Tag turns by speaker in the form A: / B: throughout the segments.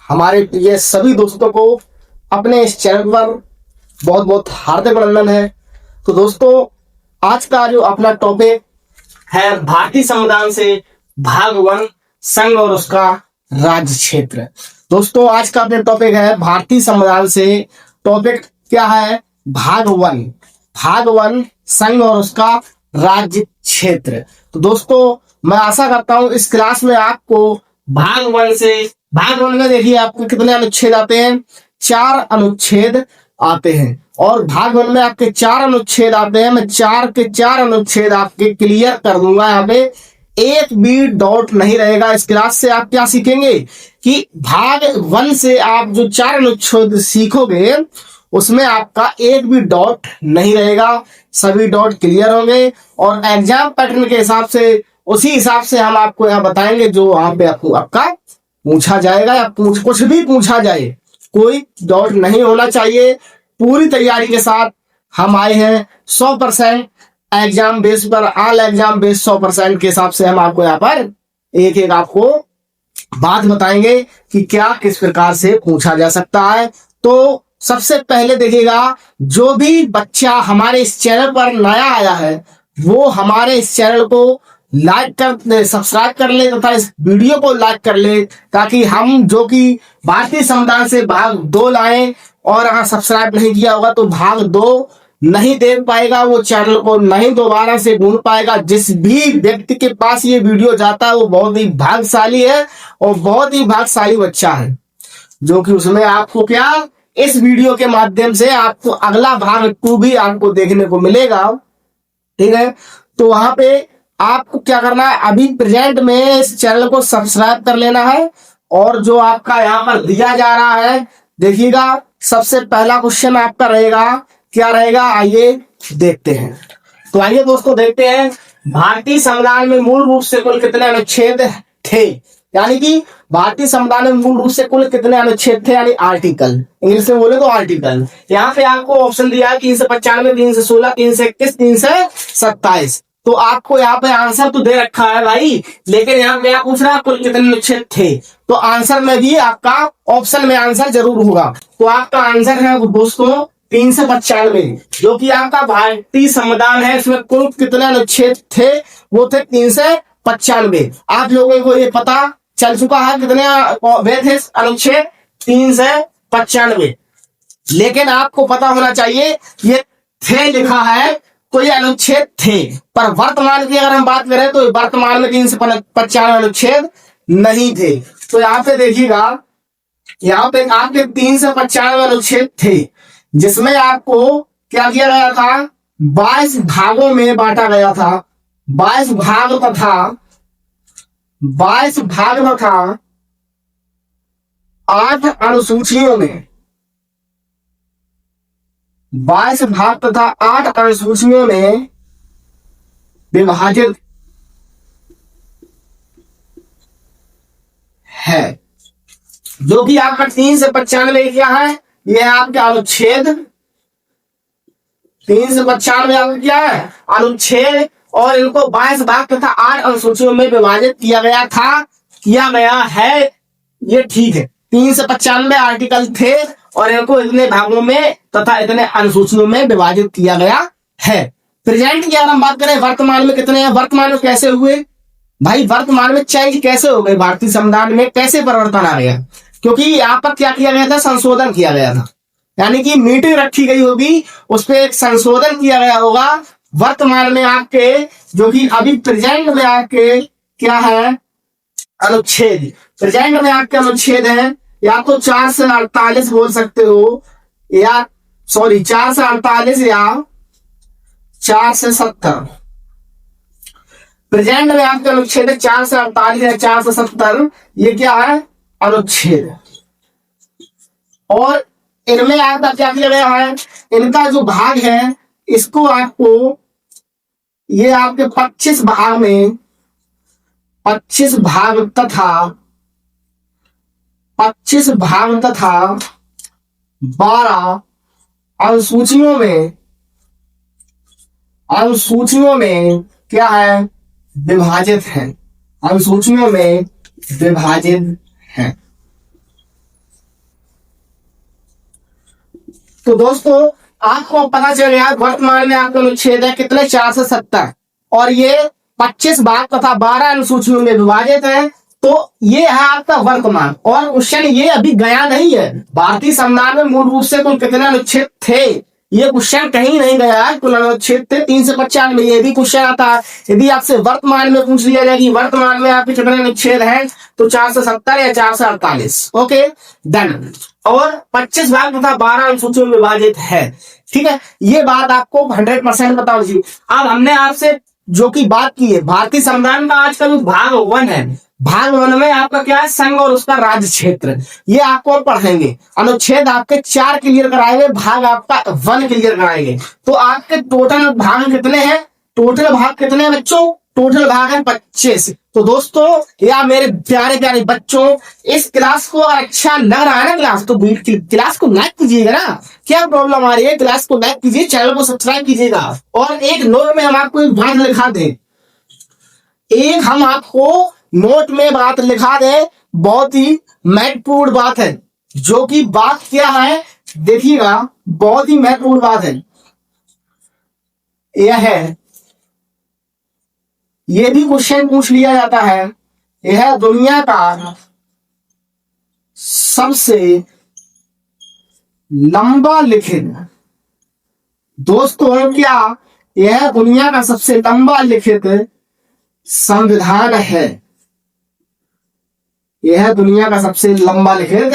A: हमारे प्रिय सभी दोस्तों को अपने इस चैनल पर बहुत बहुत हार्दिक अभिनंदन है। तो दोस्तों, आज का जो अपना टॉपिक है भारतीय संविधान से भाग 1 संघ और उसका राज्य क्षेत्र। दोस्तों, आज का अपना टॉपिक है भारतीय संविधान से, टॉपिक क्या है, भाग 1 संघ और उसका राज्य क्षेत्र। तो दोस्तों, मैं आशा करता हूं इस क्लास में आपको भाग 1 में देखिए आपको कितने अनुच्छेद आते हैं, 4 अनुच्छेद आते हैं। और भाग 1 में आपके 4 अनुच्छेद आते हैं। मैं 4 के 4 अनुच्छेद आपके क्लियर कर दूंगा। यहाँ पे एक भी डॉट नहीं रहेगा। इस क्लास से आप क्या सीखेंगे कि भाग 1 से आप जो 4 अनुच्छेद सीखोगे उसमें आपका एक भी डॉट नहीं रहेगा, सभी डॉट क्लियर होंगे। और एग्जाम पैटर्न के हिसाब से, उसी हिसाब से हम आपको यहाँ बताएंगे जो वहां पे आपका पूछा जाएगा या कुछ भी पूछा जाए, कोई डॉट नहीं होना चाहिए। पूरी तैयारी के साथ हम आए हैं 100% एग्जाम बेस पर, ऑल एग्जाम बेस 100% के हिसाब से हम आपको यहाँ पर एक एक आपको बात बताएंगे कि क्या किस प्रकार से पूछा जा सकता है। तो सबसे पहले देखिएगा, जो भी बच्चा हमारे इस चैनल पर नया आया है वो हमारे इस चैनल को लाइक कर, सब्सक्राइब कर ले तथा इस वीडियो को लाइक कर ले, ताकि हम जो कि भारतीय संविधान से भाग 2 लाए। और अगर सब्सक्राइब नहीं किया होगा तो भाग 2 नहीं देख पाएगा, वो चैनल को नहीं दोबारा से ढूंढ पाएगा। जिस भी व्यक्ति के पास ये वीडियो जाता है वो बहुत ही भाग्यशाली है और बहुत ही भाग्यशाली बच्चा है, जो कि उसमें आपको क्या, इस वीडियो के माध्यम से आपको अगला भाग 2 भी आपको देखने को मिलेगा। ठीक है, तो वहां पे आपको क्या करना है, अभी प्रेजेंट में इस चैनल को सब्सक्राइब कर लेना है। और जो आपका यहाँ पर दिया जा रहा है, देखिएगा, सबसे पहला क्वेश्चन आपका रहेगा, क्या रहेगा, आइए देखते हैं। तो आइए दोस्तों देखते हैं, भारतीय संविधान में मूल रूप से कुल कितने अनुच्छेद थे, यानी कि भारतीय संविधान में मूल रूप से कुल कितने अनुच्छेद थे, यानी आर्टिकल, इंग्लिश में बोले तो आर्टिकल। यहाँ पे आपको ऑप्शन दिया है 395, 316, 321, 327। तो आपको यहाँ पे आंसर तो दे रखा है भाई, लेकिन यहाँ पे पूछ रहा है कुल कितने अनुच्छेद थे। तो आंसर में भी आपका ऑप्शन में आंसर जरूर होगा। तो आपका आंसर है दोस्तों 395, जो कि आपका भारतीय संविधान है। इसमें कुल कितने अनुच्छेद थे, वो थे 395। आप लोगों को ये पता चल चुका है कितने वे थे अनुच्छेद, 395। लेकिन आपको पता होना चाहिए ये थे लिखा है तो ये अनुच्छेद थे, पर वर्तमान की अगर हम बात करें तो वर्तमान में 395 अनुच्छेद नहीं थे। तो यहाँ पे देखिएगा, यहाँ पे आपके 395 अनुच्छेद थे, जिसमें आपको क्या किया गया था, 22 भागों में बांटा गया था। 22 भाग तथा 8 अनुसूचियों में, 22 भाग तथा 8 अनुसूचियों में विभाजित है। जो कि आपका 395 क्या है, यह आपका अनुच्छेद 395 आपका क्या है, अनुच्छेद। और इनको 22 भाग तथा 8 अनुसूचियों में विभाजित किया गया है। ये ठीक है, 395 आर्टिकल थे और इनको इतने भागों में तथा इतने अनुसूचियों में विभाजित किया गया है। प्रेजेंट की अगर हम बात करें, वर्तमान में कितने हैं, वर्तमान में कैसे हुए भाई, वर्तमान में चेंज कैसे हो गए, भारतीय संविधान में कैसे परिवर्तन आ गया, क्योंकि यहाँ पर क्या किया गया था, संशोधन किया गया था। यानी कि मीटिंग रखी गई होगी, उस पर एक संशोधन किया गया होगा। वर्तमान में आपके, जो कि अभी प्रेजेंट में आपके क्या है, अनुच्छेद, प्रेजेंट में आपके अनुच्छेद है, या तो 4 से 48 बोल सकते हो, या 4 से 48 या 4 से 70। प्रेजेंट में आपके अनुच्छेद 4 से 48 या 4 से 70, ये क्या है, अनुच्छेद। और इनमें आपका क्या किया गया है, इनका जो भाग है, इसको आपको, ये आपके 25 भाग में, 25 भाग तथा 12 अनुसूचियों में क्या है, विभाजित है। अनुसूचियों में विभाजित है। तो दोस्तों आपको पता चल गया वर्तमान में आपका अनुच्छेद है कितने 470 और ये 25 भाग तथा 12 अनुसूचियों में विभाजित है। तो ये है आपका वर्तमान और क्वेश्चन ये अभी गया नहीं है। भारतीय संविधान में मूल रूप से कुल कितने अनुच्छेद थे ये क्वेश्चन कहीं नहीं गया है। कुल अनुच्छेद थे 395 में। ये भी क्वेश्चन आता है यदि आपसे वर्तमान में पूछ लिया जाए कि वर्तमान में आपके कितने अनुच्छेद हैं तो 470 या 448। Okay done. और 25 भाग तथा 12 अनुसूचियों में विभाजित है। ठीक है, ये बात आपको 100% पता होगी। अब हमने आपसे जो की बात की है भारतीय संविधान का आज का जो भाग 1 है, भाग 1 में आपका क्या है संघ और उसका राज्य क्षेत्र, ये आपको पढ़ेंगे। अनुच्छेद आपके 4 क्लियर कराएंगे, भाग आपका 1 क्लियर कराएंगे। तो आपके टोटल भाग कितने हैं, टोटल भाग कितने हैं बच्चों, टोटल भाग है 25। तो दोस्तों या मेरे प्यारे प्यारे बच्चों इस क्लास को अच्छा लग रहा है ना क्लास, तो क्लास को लाइक कीजिएगा ना, क्या प्रॉब्लम आ रही है, क्लास को लाइक कीजिए, चैनल को सब्सक्राइब कीजिएगा। और एक नोट में हम आपको एक बात लिखा दें, एक हम आपको नोट में बात लिखा दे, बहुत ही महत्वपूर्ण बात है। जो कि बात क्या है देखिएगा, बहुत ही महत्वपूर्ण बात है। यह है, ये भी क्वेश्चन पूछ लिया जाता है, यह दुनिया का सबसे लंबा लिखित, दोस्तों क्या यह दुनिया का सबसे लंबा लिखित संविधान है, यह दुनिया का सबसे लंबा लिखित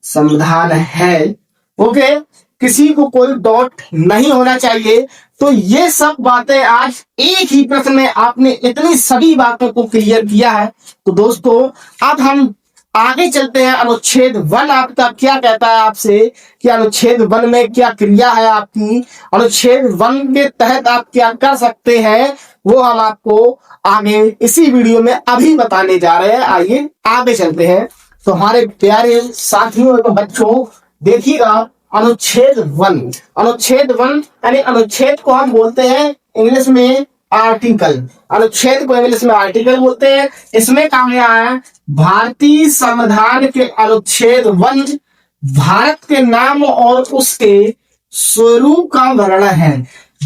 A: संविधान है। ओके, किसी को कोई डाउट नहीं होना चाहिए। तो ये सब बातें आज एक ही प्रश्न में आपने इतनी सभी बातों को क्लियर किया है। तो दोस्तों अब हम आगे चलते हैं। अनुच्छेद 1 आपका क्या कहता है आपसे कि अनुच्छेद 1 में क्या क्रिया है आपकी, अनुच्छेद 1 के तहत आप क्या कर सकते हैं, वो हम आपको आगे इसी वीडियो में अभी बताने जा रहे हैं। आइए आगे चलते हैं। तो हमारे प्यारे साथियों और बच्चों देखिएगा अनुच्छेद 1, अनुच्छेद 1 यानी अनुच्छेद को हम बोलते हैं इंग्लिश में आर्टिकल, अनुच्छेद को इंग्लिश में आर्टिकल बोलते हैं। इसमें कहा गया है भारतीय संविधान के अनुच्छेद 1 भारत के नाम और उसके स्वरूप का वर्णन है।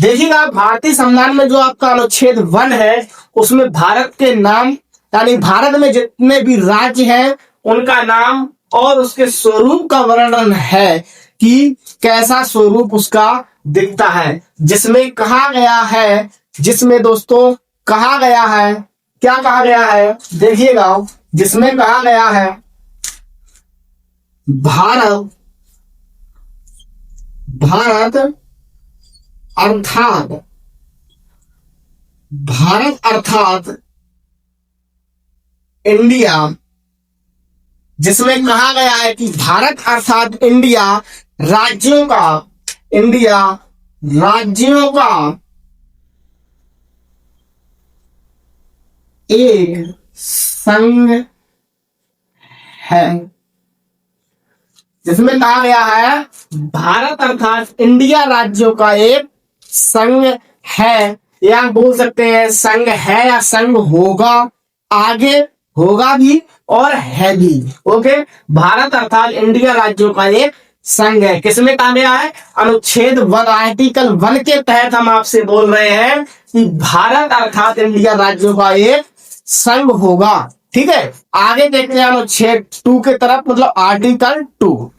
A: देखिएगा भारतीय संविधान में जो आपका अनुच्छेद 1 है उसमें भारत के नाम यानी भारत में जितने भी राज्य हैं उनका नाम और उसके स्वरूप का वर्णन है कि कैसा स्वरूप उसका दिखता है। जिसमें कहा गया है, जिसमें दोस्तों कहा गया है, क्या कहा गया है देखिएगा, जिसमें कहा गया है भारत अर्थात इंडिया, जिसमें कहा गया है कि भारत अर्थात इंडिया राज्यों का एक संघ है। जिसमें कहा गया है भारत अर्थात इंडिया राज्यों का एक संघ है, या बोल सकते हैं संघ है या संघ होगा, आगे होगा भी और है भी। ओके, भारत अर्थात इंडिया राज्यों का एक संघ है। किसमें कहा गया है अनुच्छेद 1 आर्टिकल 1 के तहत हम आपसे बोल रहे हैं कि भारत अर्थात इंडिया राज्यों का एक संघ होगा। ठीक है, आगे देखते हैं अनुच्छेद 2 के तरफ, मतलब आर्टिकल 2।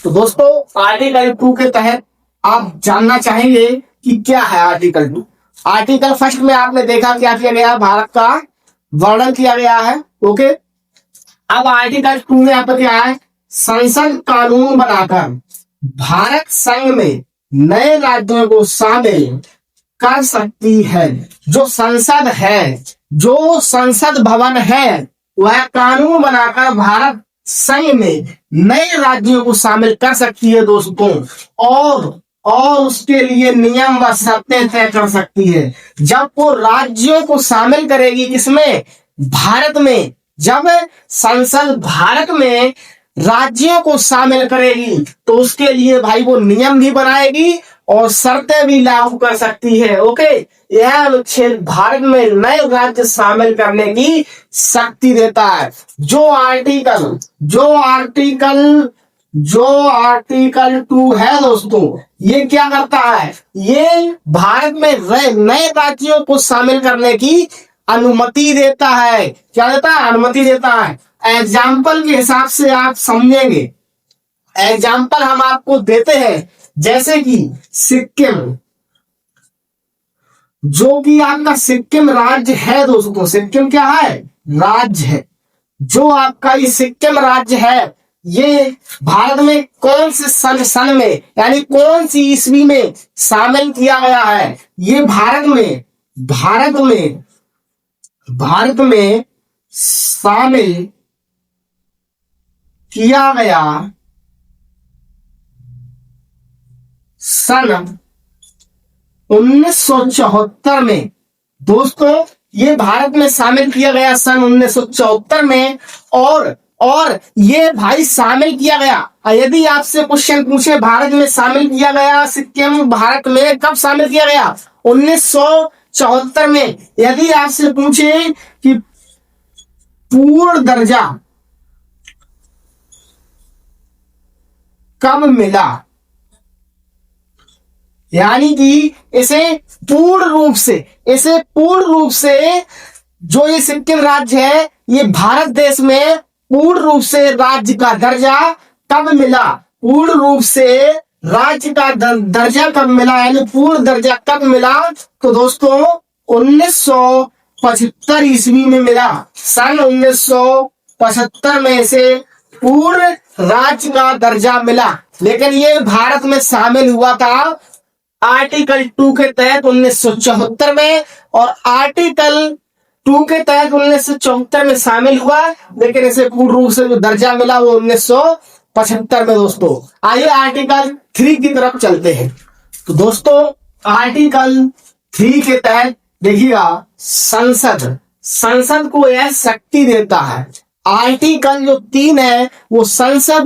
A: तो दोस्तों आर्टिकल 2 के तहत आप जानना चाहेंगे कि क्या है आर्टिकल 2। आर्टिकल फर्स्ट में आपने देखा क्या किया गया, भारत का वर्णन किया गया है। ओके, अब आर्टिकल 2 में यहाँ पर क्या है, संसद कानून बनाकर भारत संघ में नए राज्यों को शामिल कर सकती है। जो संसद है, जो संसद भवन है, वह कानून बनाकर भारत संघ में नए राज्यों को शामिल कर सकती है दोस्तों, और उसके लिए नियम व शर्तें तय कर सकती है। जब वो राज्यों को शामिल करेगी किसमें, भारत में, जब संसद भारत में राज्यों को शामिल करेगी तो उसके लिए भाई वो नियम भी बनाएगी और शर्तें भी लागू कर सकती है। ओके, यह अनुच्छेद भारत में नए राज्य शामिल करने की शक्ति देता है। जो आर्टिकल जो आर्टिकल 2 है दोस्तों, ये क्या करता है, ये भारत में नए राज्यों को शामिल करने की अनुमति देता है। क्या देता है, अनुमति देता है। एग्जाम्पल के हिसाब से आप समझेंगे, एग्जाम्पल हम आपको देते हैं, जैसे कि सिक्किम, जो कि आपका सिक्किम राज्य है दोस्तों। सिक्किम क्या है, राज्य है। जो आपका ये सिक्किम राज्य है, ये भारत में कौन से सन में, यानी कौन सी ईस्वी में शामिल किया गया है, ये भारत में शामिल किया गया सन 1974 में दोस्तों। ये भारत में शामिल किया गया सन 1974 में। और ये भाई शामिल किया गया, यदि आपसे क्वेश्चन पूछे भारत में शामिल किया गया सिक्किम भारत में कब शामिल किया गया, 1974 में। यदि आपसे पूछे कि पूर्ण दर्जा कब मिला, यानी कि इसे पूर्ण रूप से जो ये सिक्किम राज्य है, ये भारत देश में पूर्ण रूप से राज्य का दर्जा कब मिला, पूर्ण रूप से राज्य का दर्जा कब मिला, यानी पूर्ण दर्जा कब मिला, तो दोस्तों 1975 ईस्वी में मिला। सन 1975 में इसे पूर्ण राज्य का दर्जा मिला। लेकिन ये भारत में शामिल हुआ था आर्टिकल 2 के तहत 1974 में, और आर्टिकल 2 के तहत 1974 में शामिल हुआ, लेकिन इसे पूर्ण रूप से जो दर्जा मिला वो 1975 में दोस्तों। आइए आर्टिकल 3 की तरफ चलते हैं। तो दोस्तों आर्टिकल 3 के तहत देखिएगा, संसद को यह शक्ति देता है। आर्टिकल जो 3 है वो संसद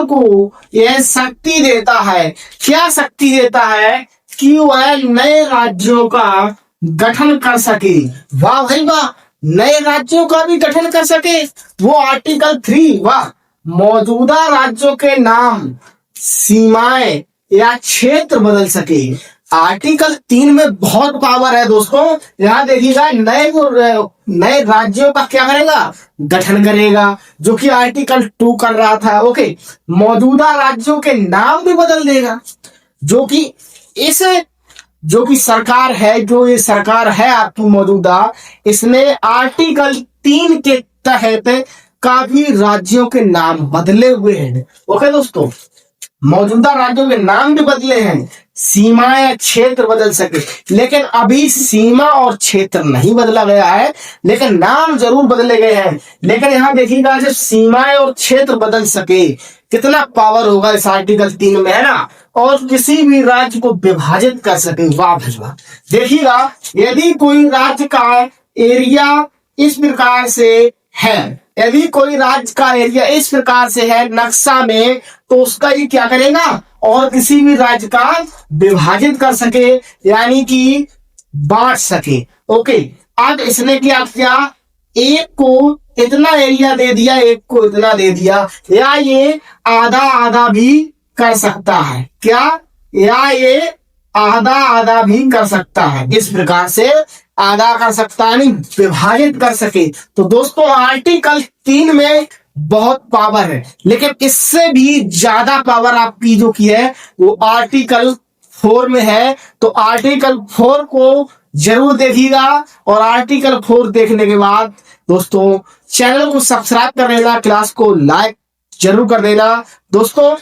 A: को यह शक्ति देता है। क्या शक्ति देता है, कि वह नए राज्यों का गठन कर सके। वाह भाई वाह, नए राज्यों का भी गठन कर सके वो आर्टिकल 3। वाह, मौजूदा राज्यों के नाम, सीमाएं या क्षेत्र बदल सके। आर्टिकल 3 में बहुत पावर है दोस्तों। यहां देखिएगा, नए राज्यों का क्या करेगा, गठन करेगा, जो कि आर्टिकल 2 कर रहा था। ओके, मौजूदा राज्यों के नाम भी बदल देगा, जो कि सरकार है, जो ये सरकार है आपकी मौजूदा, इसने आर्टिकल 3 के तहत काफी राज्यों के नाम बदले हुए हैं। ओके दोस्तों, मौजूदा राज्यों के नाम भी बदले हैं, सीमाएं क्षेत्र बदल सके। लेकिन अभी सीमा और क्षेत्र नहीं बदला गया है, लेकिन नाम जरूर बदले गए हैं। लेकिन यहाँ देखिएगा, जब सीमाएं और क्षेत्र बदल सके, कितना पावर होगा इस आर्टिकल 3 में, है ना। और किसी भी राज्य को विभाजित कर सके। वाह भजवा, देखिएगा, यदि कोई राज्य का एरिया इस प्रकार से है, यदि कोई राज्य का एरिया इस प्रकार से है नक्शा में, तो उसका ये क्या करेगा, और किसी भी राज्य का विभाजित कर सके, यानी कि बांट सके। ओके, अब इसने क्या किया, एक को इतना एरिया दे दिया, एक को इतना दे दिया, या ये आधा आधा भी कर सकता है। क्या, या ये आधा आधा भी कर सकता है, इस प्रकार से आधा कर सकता है, नहीं विभाजित कर सके। तो दोस्तों आर्टिकल 3 में बहुत पावर है, लेकिन इससे भी ज्यादा पावर आपकी जो की है वो आर्टिकल 4 में है। तो आर्टिकल 4 को जरूर देखिएगा, और आर्टिकल 4 देखने के बाद दोस्तों चैनल को सब्सक्राइब कर लेना, क्लास को लाइक जरूर कर देना। दोस्तों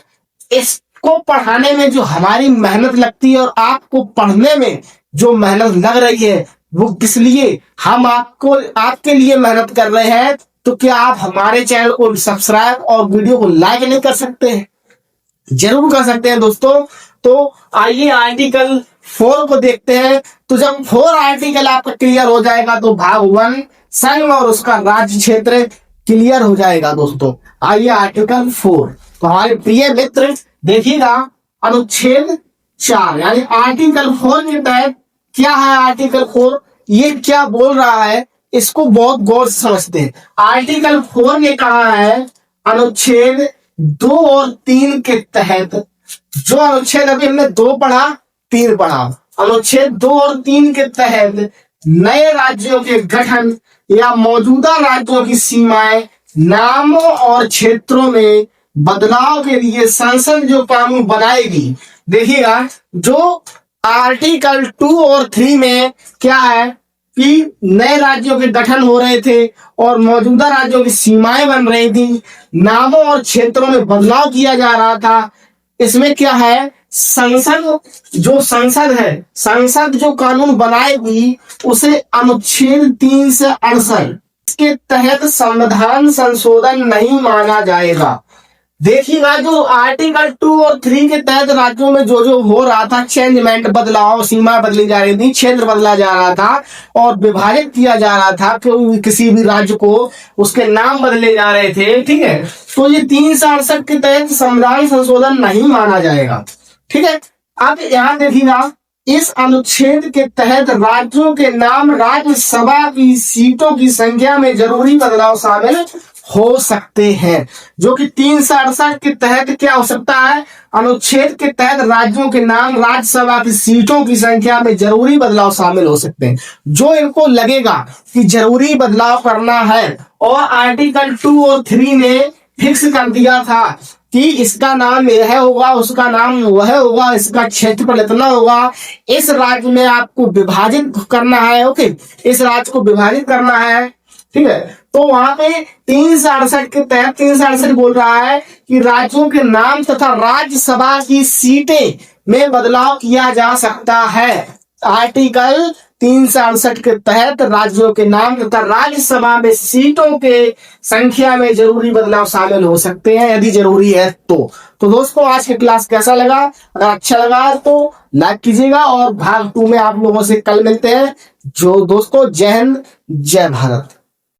A: इसको पढ़ाने में जो हमारी मेहनत लगती है, और आपको पढ़ने में जो मेहनत लग रही है, वो किस लिए, हम आपके लिए मेहनत कर रहे हैं। तो क्या आप हमारे चैनल को सब्सक्राइब और वीडियो को लाइक नहीं कर सकते हैं, जरूर कर सकते हैं दोस्तों। तो आइए आर्टिकल 4 को देखते हैं। तो जब 4 आर्टिकल आपका क्लियर हो जाएगा, तो भाग 1 संघ और उसका राज्य क्षेत्र क्लियर हो जाएगा दोस्तों। आइए आर्टिकल 4, तो हमारे प्रिय मित्र देखिएगा, अनुच्छेद 4 यानी आर्टिकल 4 के तहत क्या है। आर्टिकल 4 ये क्या बोल रहा है, इसको बहुत गौर से समझते हैं। आर्टिकल 4 ने कहा है, अनुच्छेद 2 और 3 के तहत जो अनुच्छेद, अभी हमने 2 पढ़ा 3 पढ़ा, अनुच्छेद 2 और 3 के तहत नए राज्यों के गठन या मौजूदा राज्यों की सीमाएं, नामों और क्षेत्रों में बदलाव के लिए संसद जो कानून बनाएगी। देखिएगा, जो आर्टिकल 2 और 3 में क्या है कि नए राज्यों के गठन हो रहे थे और मौजूदा राज्यों की सीमाएं बन रही थी, नामों और क्षेत्रों में बदलाव किया जा रहा था। इसमें क्या है, संसद है, संसद जो कानून बनाएगी उसे अनुच्छेद 3 से 68 के तहत संविधान संशोधन नहीं माना जाएगा। देखिएगा, जो आर्टिकल 2 और 3 के तहत राज्यों में जो जो हो रहा था, चेंजमेंट, बदलाव, सीमा बदली जा रही थी, क्षेत्र बदला जा रहा था और विभाजित किया जा रहा था, कि किसी भी राज्य को उसके नाम बदले जा रहे थे, ठीक है। तो ये 368 के तहत संविधान संशोधन नहीं माना जाएगा, ठीक है। अब यहाँ देखिएगा, इस अनुच्छेद के तहत राज्यों के नाम राज्यसभा की सीटों की संख्या में जरूरी बदलाव शामिल हो सकते हैं, जो कि 368 के तहत क्या हो सकता है, अनुच्छेद के तहत राज्यों के नाम राज्यसभा की सीटों की संख्या में जरूरी बदलाव शामिल हो सकते हैं। जो इनको लगेगा कि जरूरी बदलाव करना है, और आर्टिकल 2 और 3 ने फिक्स कर दिया था कि इसका नाम यह होगा, उसका नाम वह होगा, इसका क्षेत्रफल इतना होगा, इस राज्य में आपको विभाजित करना है, ओके, इस राज्य को विभाजित करना है, ठीक है। तो वहां पे 368 के तहत 368 बोल रहा है कि राज्यों के नाम तथा राज्यसभा की सीटें में बदलाव किया जा सकता है। आर्टिकल 368 के तहत राज्यों के नाम तथा राज्यसभा में सीटों के संख्या में जरूरी बदलाव शामिल हो सकते हैं, यदि जरूरी है तो। दोस्तों, आज की क्लास कैसा लगा? अगर अच्छा लगा तो लाइक कीजिएगा, और भाग 2 में आप लोगों से कल मिलते हैं। जो दोस्तों, जय हिंद, जय भारत।